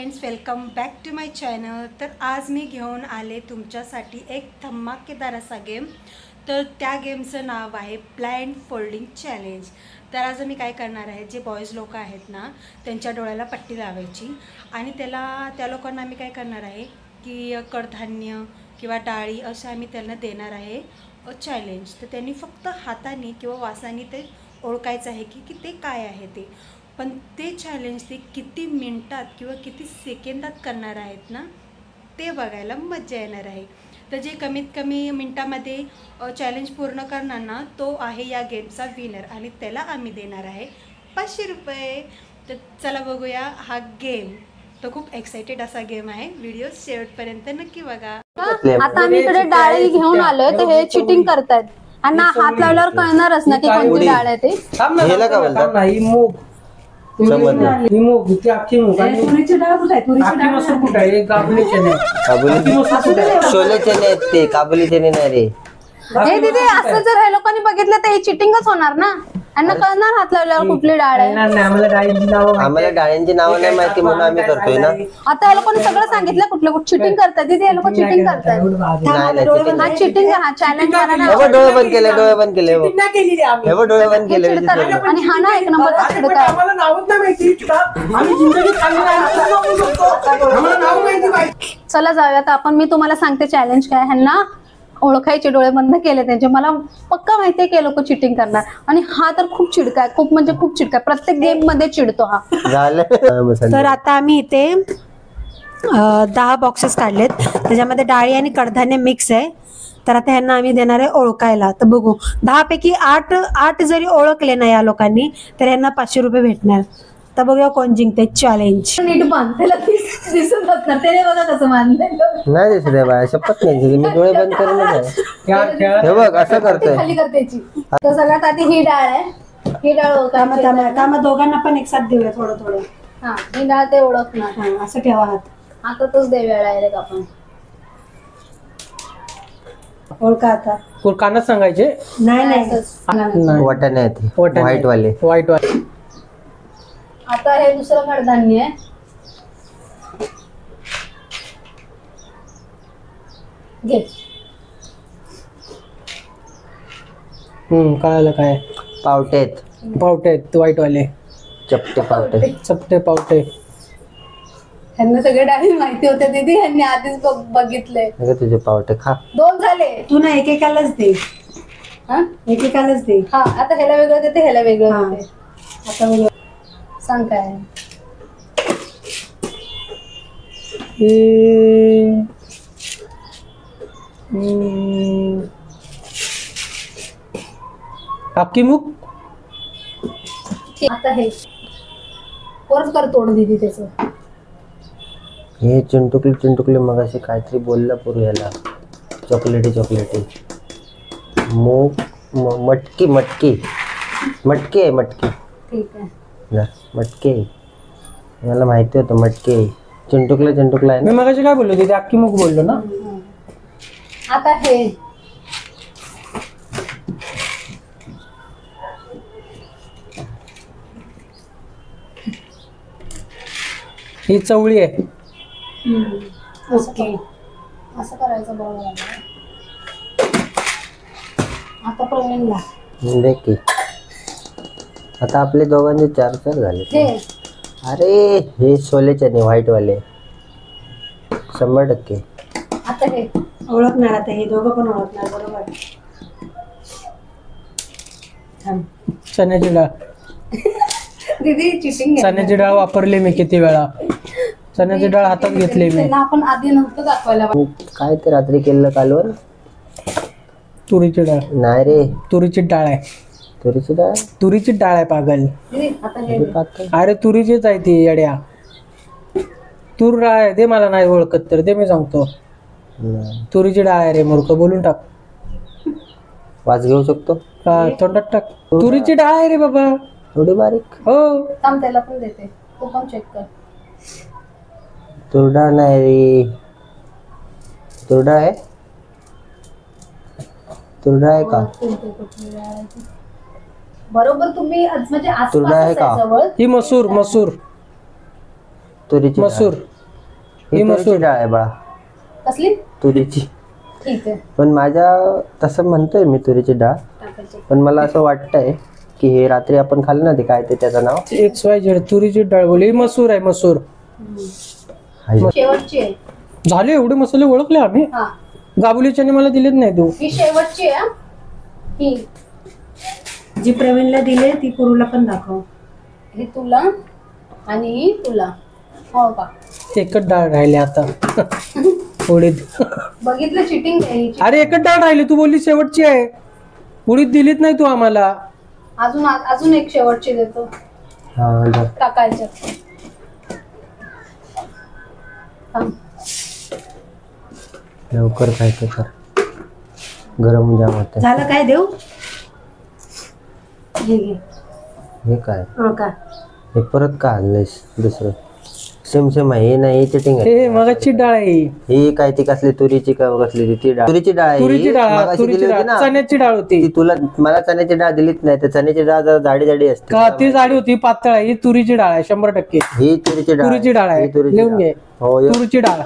Friends, welcome back to my channel. तर आज मी घेऊन आले तुमच्यासाठी एक धमाकेदार असा गेम। तर त्या गेमचं नाव आहे ब्लाइंड फोल्डिंग चॅलेंज। तर आज मी काय करणार आहे, जे बॉयज लोक आहेत ना त्यांच्या डोळ्याला पट्टी लावायची आणि त्या लोकांना आम्ही काय करणार आहे की कडधान्य किंवा डाळी असं आम्ही त्यांना देणार आहे चॅलेंज। तर त्यांनी फक्त हाताने किंवा वासाने ते ओळखायचं आहे की ते काय आहे ते। पण ते चॅलेंज ते किती मिनिटात किंवा किती सेकंदात करणार आहेत ना ते बघायला मजा येणार आहे। तर जे कमीत कमी मिनिटामध्ये चॅलेंज पूर्ण करणार ना तो आहे या गेमचा विनर आणि त्याला आम्ही देणार आहे 500 रुपये। तर चला बघूया हा गेम। तो खूप एक्साइटेड असा गेम आहे, व्हिडिओ शेवटपर्यंत नक्की बघा। आता आम्ही इकडे डाळी घेऊन आलोय, तर हे चिटिंग करतायत आणि हात लावल्यावर कळणारच ना की कोणती डाळ आहे ते। ह्याला काय बोलतात? नाही मूग मूग अख्खी मूग आणि तुरीची डाळ कुठे आहे? तुरीची मसूर कुठे आहे? काबुली चणे छोले चणे आहेत ते, काबुली चणे नाही रे। हे दीदी असं जर हे लोकांनी बघितलं तर हे चिटिंगच होणार ना। यांना कळणार हात लावल्यावर कुठली डाळ आहे। आम्हाला डाळींची नावं नाही माहिती म्हणून आम्ही करतोय ना। आता हे लोकांनी सगळं सांगितलं कुठलं चिटिंग करतात दीदी, हे लोक चिटिंग करतात। हा चिटिंग, हा चॅलेंज करा ना। हे डोळे बंद केले, डोळे बंद केले, हे डोळे बंद केले। आणि हा ना एक नंबरचा चिडका आहे। चला जाऊया आता आपण। मी तुम्हाला सांगते चॅलेंज काय। ह्यांना ओळखायचे, डोळे बंद केले त्यांचे। मला पक्का माहितीये की लोक चिटिंग करणार। आणि हा तर खूप चिडका आहे, खूप म्हणजे खूप चिडका आहे, प्रत्येक गेम मध्ये चिडतो हा। तर आता आम्ही इथे 10 बॉक्सेस काढलेत, त्याच्यामध्ये डाळी आणि कडधान्य मिक्स आहे। तर आता ह्यांना आम्ही देणार आहे ओळखायला। तर बघू 10 पैकी 8 जरी ओळखले ना या लोकांनी तर ह्यांना 500 रुपये भेटणार। तर बघूया कोण जिंकते चॅलेंज। नीट बांध, त्याला दिसत असणार, त्याने बघा कसं बांधलं नाही दिसत आहे बाय, शपथ नाही। मी डोळे बंद करूनच आहे। हे बघ असं करतोय खाली करतेची। तर सगळ्यात आधी ही डाळ आहे, ही डाळ ओळखायची। मग दोघांना पण एक साथ देऊया थोडं थोडं। हा, ही डाळ ते ओळखणार। असं ठेवा हात। हातातच देऊया डायरेक्ट आपण। ओळखा आता। कानात सांगायचे नाही वाटाणे आहेत, व्हाईट वाले। आता हे दुसरं कडधान्य आहे। घे। कळालं काय? पावटे आहेत, पावटे आहेत व्हाईट वाले, चपटे पावटे, चपटे पावटे। ह्यांना सगळे डाळी माहिती होते दीदी, ह्यांनी आधीच बघितले। तुझे पावटे खा। 2 झाले। तू ना एकेकालाच दे। हा, एकेकालाच दे। हा, आता ह्याला वेगळं देते, ह्याला वेगळं देते। आता वेगळं सांग काय? अख्खी मूग। आता हे परत कर तोड दीदी त्याच। हे चिंटुकले मगाशी काहीतरी बोलला पूर्वी ह्याला, चॉकलेटी मूग मटकी आहे मटकी। ठीक आहे, मटके मला माहिती होतं मटके। चिंटुकला आहे मी ना। मगाशी काय बोललो तिथे? अख्खी मूग बोललो ना। आता हे ही चवळी आहे। ओके, असं करायचं बघा। आता प्रवीणला देख की, आता आपले दोघांचे 4 झाले। अरे हे छोले चणे व्हाईट वाले 100%। आता हे ओळखणार, आता हे दोघं पण ओळखणार बरोबर। चण्याची डाळ। दीदी चिटिंग। चण्याची डाळ वापरली मी किती वेळा। चण्याची डाळ हातात घेतली मी। आपण आधी नव्हतं दाखवायला। काय ते रात्री केलं कालवर? तुरीची डाळ नाही रे, तुरीची डाळ आहे। तुरीची डाळ आहे पागल। अरे तुरीचीच आहे ती येड्या। तूर डाळ आहे, ते मला नाही ओळखत तर ते मी सांगतो। तुरीची डाळ आहे रे मूर्ख, बोलून टाक। वास घेऊ शकतो का? तोंडात टाक। तुरीची डाळ आहे रे बाबा, थोडी बारीक। हो, थांब त्याला पण देते, तू पण चेक कर। तुरडा नाही रे, तुरडा आहे का? बरोबर तुम्ही म्हणजे तुरडा आहे का? ही मसूर, तुरीची मसूर ही तुरीची डाळ आहे बाळा, कसली तुरीची. ठीक आहे पण माझ्या तसं म्हणतोय मी तुरीची डाळ, टाकायची. पण मला असं वाटतंय की हे रात्री आपण खाल्लं ना ते काय ते त्याचं नाव XYZ तुरीची डाळ बोलली. मसूर आहे मसूर. शेवटची आहे. झाले एवढे मसाले ओळखले आम्ही. हा गाबुलीच्याने मला दिलेच नाही तू. ही शेवटची आहे. ही जी प्रवीणला दिले ती पुरूला पण दाखव. ही तुला आणि ही तुला. हो का एकच डाळ राहिली आता. उडीद. बघितलं चिटिंग आहे. अरे एकच डाळ राहिली, तू बोलली शेवटची आहे. उडीद दिलीच नाही तू आम्हाला. अजून एक शेवटची देतो. हा टाकायचं. लवकर काय ते कर, गरम जाम होते. झालं काय देऊ? हे घे. हे काय का हे परत का आणलंयस दुसरं? सेम सेम आहे हे, नाही चिटिंग आहे. हे मगाची डाळ आहे. ही काय ती कसली तुरीची का कसली ती डाळ? तुरीची डाळ आहे ही. तुरीची डाळ, मगाशी तुरीची दिली डाळ, होती ना चण्याची डाळ होती. ती तुला, मला चण्याची डाळ दिलीच नाही. तर चण्याची डाळ जरा जाडी जाडी असते का ती जाडी होती पातळ आहे. ही तुरीची डाळ आहे 100%. ही तुरीची डाळ तुरीची डाळ आहे. ही तुरीची लिहून डाळ. घे. हो तुरीची डाळ.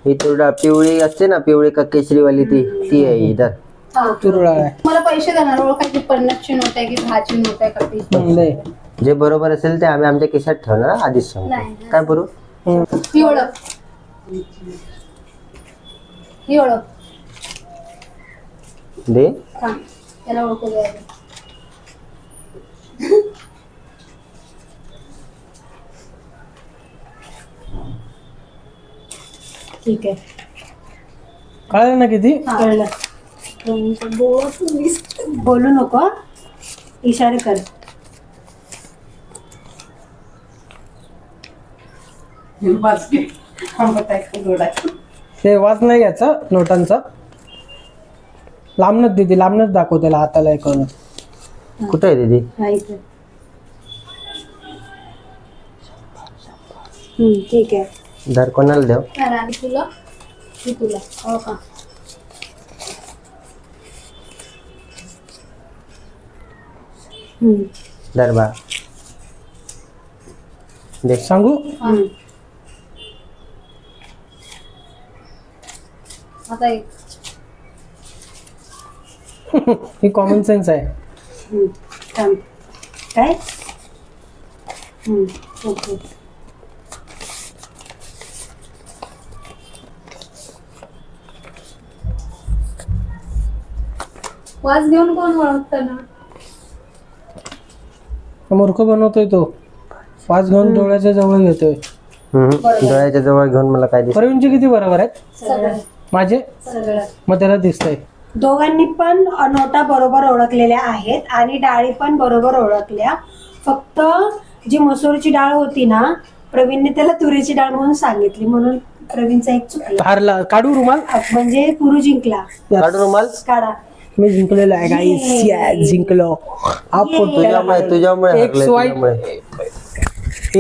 ही तुरी डाळ पिवळी असते ना, पिवळी का केशरीवाली ती आहे ही. तर तूर डाळ आहे. मला पैसे देणार ओळखायची 50ची नोट आहे की 10ची नोट आहे का ती? नाही. जे बरोबर असेल ते आम्ही आमच्या खिशात ठेवणार आधीच सांगतो. नाही. काय करू? ही ओळख. ही ओळख. दे. थांब. त्याला ओळखू द्या. ठीक आहे, कळलं ना किती? कळलं. बोलू नको, इशारे कर. ते वाच नाही याचा नोटांचा. लांबनच दिदी, लांबनच दाखव त्याला हाताला हे करून. कुठे आहे दीदी? हा इथे. ठीक आहे. धर, कोणाला देव? आणि तुला ही तुला. हो का धर बा, दे. सांगू? आता एक. ही कॉमन सेन्स आहे. थांब. काय? ओके. वास घेऊन कोण ओळखतं ना? मूर्ख बनवतोय तो. पाच घेऊन डोळ्याच्या जवळ घेतोय. डोळ्याच्या जवळ घेऊन मला काय दिसत? प्रवीणचे किती बरोबर आहेत? सगळं माझे? सगळं. मग त्याला दिसतंय. दोघांनी पण नोटा बरोबर ओळखलेल्या आहेत आणि डाळी पण बरोबर ओळखल्या. फक्त जी मसूरची डाळ होती ना, प्रवीणने त्याला तुरीची डाळ म्हणून सांगितली, म्हणून प्रवीणचा एक चुकला. हारला. काढू रुमाल? म्हणजे पुरू जिंकला. काढू रुमाल? काढा. मी जिंकलेलो आहे गाईस. जिंकलो. हा फोटो तुझ्यामुळे तुझ्यामुळे हरले,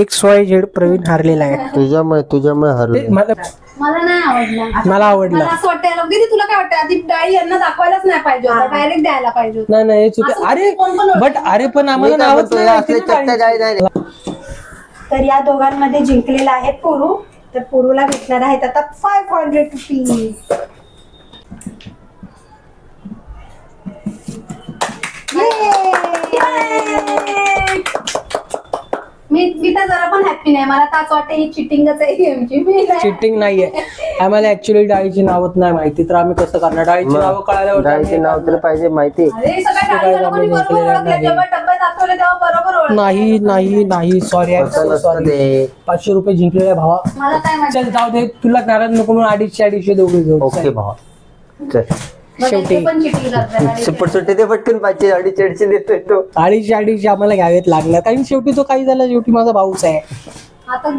XYZ प्रवीण हारलेला आहे. तुझ्यामुळे हरले. मला नाही आवडला. मला आवडला. मला असं वाटतं दीदी तुला काय वाटतं आधी डाळी यांना दाखवायलाच नाही पाहिजे होतं, डायरेक्ट द्यायला पाहिजे होतं. नाही नाही चुकी. असं अरे कोण पण ओळखतं. बट अरे पण आम्हाला मी काय नावच म्हणतो, नाही या माहिती असले ना चट्ट्या डाळीची. डाळी नाही. तर या दोघांमध्ये जिंकलेला आहे पुरू. तर पुरूला भेटणार आहेत आता 500 रुपीज. मी तर जरा पण हॅपी नाही. मला तर असं वाटतं ही चिटिंगच आहे गेमची. चिटिंग नाहीये. आम्हाला ऍक्च्युअली डाळीची नावच नाही माहिती, तर आम्ही कसं करणार? डाळीची नावं कळायला डाळीचे नाव तर पाहिजे माहिती. अरे सगळ्या डाळी लोकांनी बरोबर ओळखल्या. जेव्हा डब्यात दाखवले तेव्हा बरोबर ओळखलं. नाही नाही नाही. सॉरी असं नसतं ते. 500 रुपये जिंकलेल्या भावा. मला काय माहिती. चल जाऊ दे, तुला नाराज नको म्हणून 250 दोघे घेऊ. ओके भावा, चल. शेवटी. पण चिटिंग करतात. सुपर सुट्टी ते पटकन 500 देतोय तो. 250 आम्हाला घ्यावेत लागणार, कारण शेवटी तो काही झाला, शेवटी माझा भाऊच आहे. आता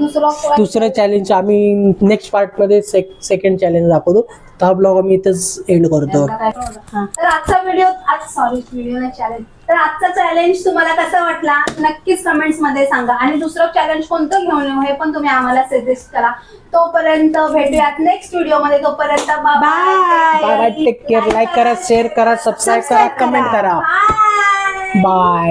दुसरं चॅलेंज आम्ही नेक्स्ट पार्ट मध्ये सेकंड चॅलेंज दाखवतो. तर हा ब्लॉग आम्ही इथंच एंड करतो. तर आजचा व्हिडिओ नाही चॅलेंज. तर आजचा चॅलेंज तुम्हाला कसा वाटला नक्कीच कमेंट्स मध्ये सांगा. आणि दुसरं चॅलेंज कोणतं घेऊन येऊ हे पण तुम्ही आम्हाला सजेस्ट करा. तोपर्यंत भेटूयात नेक्स्ट व्हिडिओ मध्ये. तोपर्यंत bye bye. Take care. Like करा, शेअर करा, सबस्क्राईब करा, कमेंट करा. बाय.